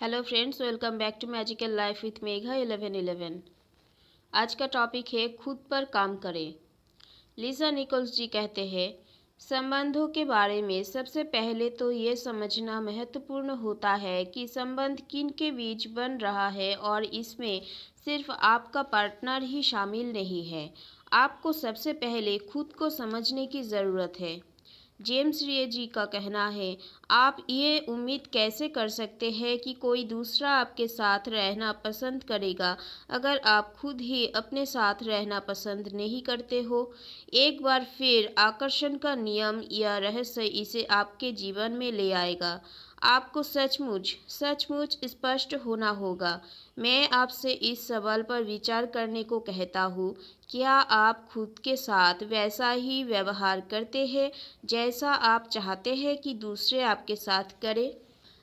Hello friends, welcome back to magical life with Megha 1111। आज का topic है खुद पर काम करें। लिसा निकोल्स जी कहते हैं, संबंधों के बारे में सबसे पहले तो ये समझना महत्वपूर्ण होता है कि संबंध किन के बीच बन रहा है और इसमें सिर्फ आपका पार्टनर ही शामिल नहीं है। आपको सबसे पहले खुद को समझने की ज़रूरत है। जेम्स रे जी का कहना है, आप ये उम्मीद कैसे कर सकते हैं कि कोई दूसरा आपके साथ रहना पसंद करेगा अगर आप खुद ही अपने साथ रहना पसंद नहीं करते हो। एक बार फिर आकर्षण का नियम या रहस्य इसे आपके जीवन में ले आएगा। आपको सचमुच सचमुच स्पष्ट होना होगा। मैं आपसे इस सवाल पर विचार करने को कहता हूँ, क्या आप खुद के साथ वैसा ही व्यवहार करते हैं जैसा आप चाहते हैं कि दूसरे आपके साथ करें?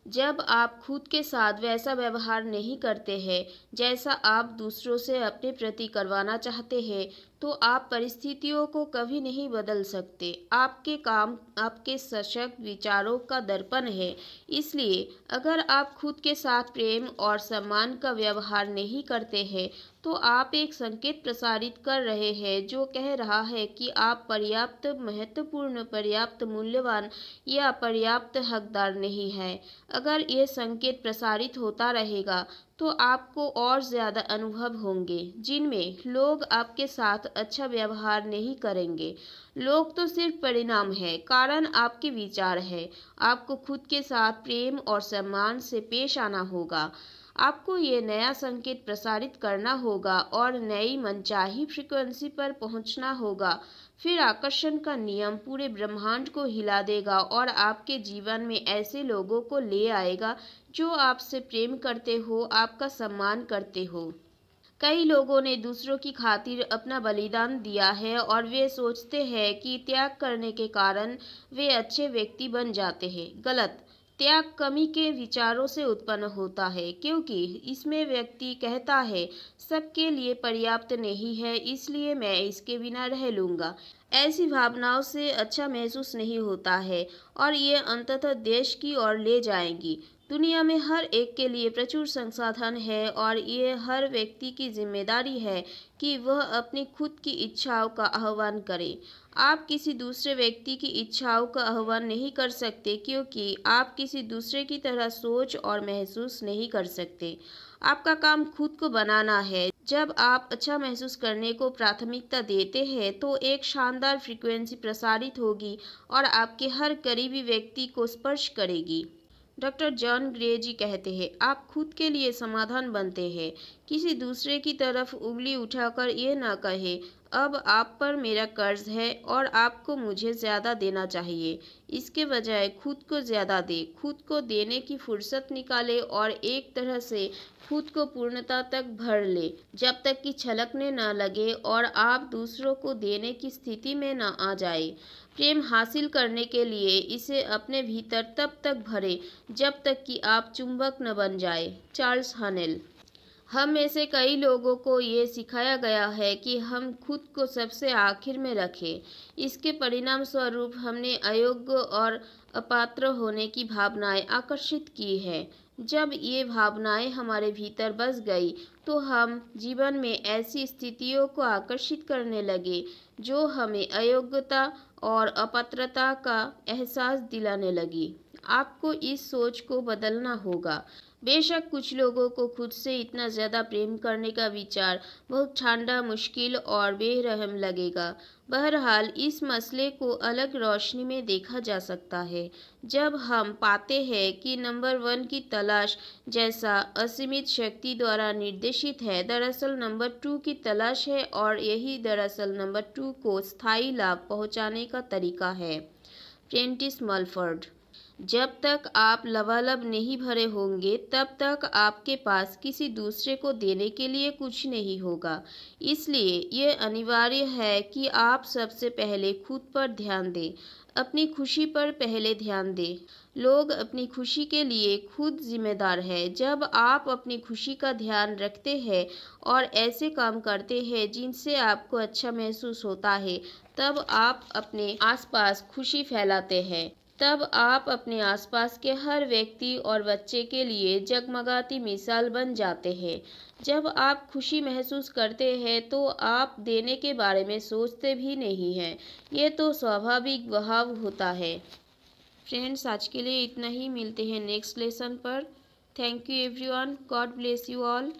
जब आप खुद के साथ वैसा व्यवहार नहीं करते हैं जैसा आप दूसरों से अपने प्रति करवाना चाहते हैं, तो आप परिस्थितियों को कभी नहीं बदल सकते। आपके काम आपके सशक्त विचारों का दर्पण है। इसलिए अगर आप खुद के साथ प्रेम और सम्मान का व्यवहार नहीं करते हैं, तो आप एक संकेत प्रसारित कर रहे हैं जो कह रहा है कि आप पर्याप्त महत्वपूर्ण, पर्याप्त मूल्यवान या पर्याप्त हकदार नहीं हैं। अगर ये संकेत प्रसारित होता रहेगा तो आपको और ज़्यादा अनुभव होंगे जिनमें लोग आपके साथ अच्छा व्यवहार नहीं करेंगे। लोग तो सिर्फ परिणाम है, कारण आपके विचार है। आपको खुद के साथ प्रेम और सम्मान से पेश आना होगा। आपको ये नया संकेत प्रसारित करना होगा और नई मनचाही फ्रीक्वेंसी पर पहुंचना होगा। फिर आकर्षण का नियम पूरे ब्रह्मांड को हिला देगा और आपके जीवन में ऐसे लोगों को ले आएगा जो आपसे प्रेम करते हो, आपका सम्मान करते हो। कई लोगों ने दूसरों की खातिर अपना बलिदान दिया है और वे सोचते हैं कि त्याग करने के कारण वे अच्छे व्यक्ति बन जाते हैं। गलत। त्याग कमी के विचारों से उत्पन्न होता है, क्योंकि इसमें व्यक्ति कहता है, सबके लिए पर्याप्त नहीं है, इसलिए मैं इसके बिना रह लूँगा। ऐसी भावनाओं से अच्छा महसूस नहीं होता है और ये अंततः देश की ओर ले जाएंगी। दुनिया में हर एक के लिए प्रचुर संसाधन है और ये हर व्यक्ति की जिम्मेदारी है कि वह अपनी खुद की इच्छाओं का आह्वान करे। आप किसी दूसरे व्यक्ति की इच्छाओं का आह्वान नहीं कर सकते, क्योंकि आप किसी दूसरे की तरह सोच और महसूस नहीं कर सकते। आपका काम खुद को बनाना है। जब आप अच्छा महसूस करने को प्राथमिकता देते हैं तो एक शानदार फ्रीक्वेंसी प्रसारित होगी और आपके हर करीबी व्यक्ति को स्पर्श करेगी। डॉक्टर जॉन ग्रे जी कहते हैं, आप खुद के लिए समाधान बनते हैं। किसी दूसरे की तरफ उंगली उठाकर ये ना कहे, अब आप पर मेरा कर्ज है और आपको मुझे ज़्यादा देना चाहिए। इसके बजाय खुद को ज़्यादा दे, खुद को देने की फुर्सत निकाले और एक तरह से खुद को पूर्णता तक भर ले, जब तक कि छलकने ना लगे और आप दूसरों को देने की स्थिति में ना आ जाए। प्रेम हासिल करने के लिए इसे अपने भीतर तब तक भरे जब तक कि आप चुंबक न बन जाए। चार्ल्स हनेल। हम में से कई लोगों को ये सिखाया गया है कि हम खुद को सबसे आखिर में रखें। इसके परिणाम स्वरूप हमने अयोग्य और अपात्र होने की भावनाएं आकर्षित की है। जब ये भावनाएं हमारे भीतर बस गई तो हम जीवन में ऐसी स्थितियों को आकर्षित करने लगे जो हमें अयोग्यता और अपात्रता का एहसास दिलाने लगी। आपको इस सोच को बदलना होगा। बेशक कुछ लोगों को खुद से इतना ज़्यादा प्रेम करने का विचार बहुत ठंडा, मुश्किल और बेरहम लगेगा। बहरहाल इस मसले को अलग रोशनी में देखा जा सकता है जब हम पाते हैं कि नंबर 1 की तलाश जैसा असीमित शक्ति द्वारा निर्देशित है, दरअसल नंबर 2 की तलाश है और यही दरअसल नंबर 2 को स्थायी लाभ पहुंचाने का तरीका है। Prentiss Mulford. जब तक आप लबालब नहीं भरे होंगे तब तक आपके पास किसी दूसरे को देने के लिए कुछ नहीं होगा। इसलिए ये अनिवार्य है कि आप सबसे पहले खुद पर ध्यान दें, अपनी खुशी पर पहले ध्यान दें। लोग अपनी खुशी के लिए खुद जिम्मेदार हैं। जब आप अपनी खुशी का ध्यान रखते हैं और ऐसे काम करते हैं जिनसे आपको अच्छा महसूस होता है, तब आप अपने आसपास खुशी फैलाते हैं। तब आप अपने आसपास के हर व्यक्ति और बच्चे के लिए जगमगाती मिसाल बन जाते हैं। जब आप खुशी महसूस करते हैं तो आप देने के बारे में सोचते भी नहीं हैं। ये तो स्वाभाविक बहाव होता है। फ्रेंड्स, आज के लिए इतना ही। मिलते हैं नेक्स्ट लेसन पर। Thank you everyone. God bless you all.